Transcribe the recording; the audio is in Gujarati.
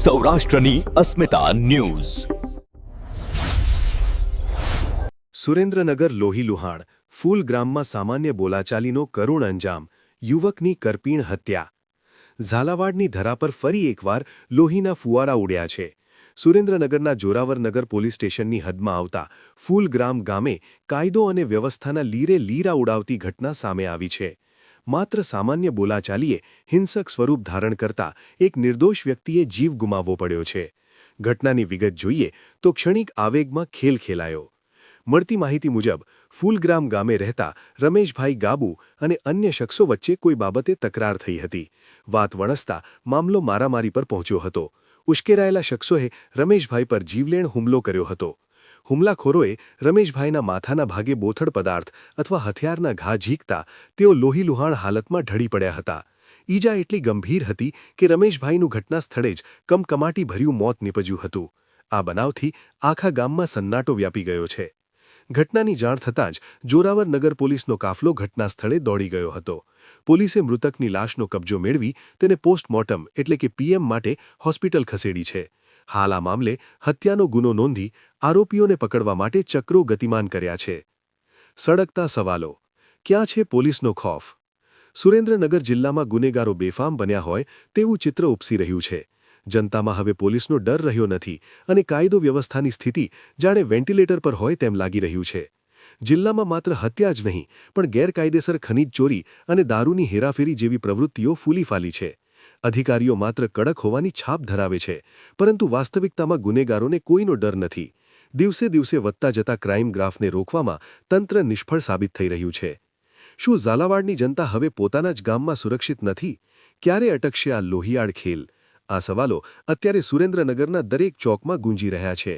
સૌરાષ્ટ્રની અસ્મિતા ન્યૂઝ. સુરેન્દ્રનગર લોહીલુહાણ ફૂલ ગ્રામમાં સામાન્ય બોલાચાલીનો કરુણ અંજામ, યુવકની કરપીણ હત્યા. ઝાલાવાડની ધરા પર ફરી એકવાર લોહીના ફુવારા ઉડ્યા છે. સુરેન્દ્રનગરના જોરાવરનગર પોલીસ સ્ટેશનની હદમાં આવતા ફૂલગ્રામ ગામે કાયદો અને વ્યવસ્થાના લીરે લીરા ઉડાવતી ઘટના સામે આવી છે. માત્ર સામાન્ય બોલાચાલીએ હિંસક સ્વરૂપ ધારણ કરતા એક નિર્દોષ વ્યક્તિએ જીવ ગુમાવવો પડ્યો છે. ઘટનાની વિગત જોઈએ તો ક્ષણિક આવેગમાં ખેલ ખેલાયો. મળતી માહિતી મુજબ ફૂલગ્રામ ગામે રહેતા રમેશભાઈ ગાબુ અને અન્ય શખ્સો વચ્ચે કોઈ બાબતે તકરાર થઈ હતી. વાત વણસતા મામલો મારામારી પર પહોંચ્યો હતો. ઉશ્કેરાયેલા શખ્સોએ રમેશભાઈ પર જીવલેણ હુમલો કર્યો હતો. હુમલાખોરોએ રમેશભાઈના માથાના ભાગે બોથડ પદાર્થ અથવા હથિયારના ઘા ઝીંકતા તેઓ લોહીલુહાણ હાલતમાં ઢળી પડ્યા હતા. ઈજા એટલી ગંભીર હતી કે રમેશભાઈનું ઘટના સ્થળે જ કમકમાટીભર્યું મોત નીપજ્યું હતું. આ બનાવથી આખા ગામમાં સન્નાટો વ્યાપી ગયો છે. ઘટનાની જાણ થતાં જ જોરાવરનગર પોલીસનો કાફલો ઘટના સ્થળે દોડી ગયો હતો. પોલીસે મૃતકની લાશનો કબજો મેળવી તેને પોસ્ટમોર્ટમ એટલે કે પીએમ માટે હોસ્પિટલ ખસેડી છે. હાલ આ મામલે હત્યાનો ગુનો નોંધી આરોપીઓને પકડવા માટે ચક્રો ગતિમાન કર્યા છે. સળગતા સવાલો. ક્યાં છે પોલીસનો ખૌફ? સુરેન્દ્રનગર જિલ્લામાં ગુનેગારો બેફામ બન્યા હોય તેવું ચિત્ર ઉપસી રહ્યું છે. જનતામાં હવે પોલીસનો ડર રહ્યો નથી અને કાયદો વ્યવસ્થાની સ્થિતિ જાણે વેન્ટિલેટર પર હોય તેમ લાગી રહ્યું છે. જિલ્લામાં માત્ર હત્યા જ નહીં પણ ગેરકાયદેસર ખનીજ ચોરી અને દારૂની હેરાફેરી જેવી પ્રવૃત્તિઓ ફૂલીફાલી છે. અધિકારીઓ માત્ર કડક હોવાની છાપ ધરાવે છે, પરંતુ વાસ્તવિકતામાં ગુનેગારોને કોઈનો ડર નથી. દિવસે દિવસે વધતા જતા ક્રાઇમ ગ્રાફને રોકવામાં તંત્ર નિષ્ફળ સાબિત થઈ રહ્યું છે. શું ઝાલાવાડની જનતા હવે પોતાના જ ગામમાં સુરક્ષિત નથી? ક્યારે અટકશે આ લોહિયાળ ખેલ? આ સવાલો અત્યારે સુરેન્દ્રનગરના દરેક ચોકમાં ગુંજી રહ્યા છે.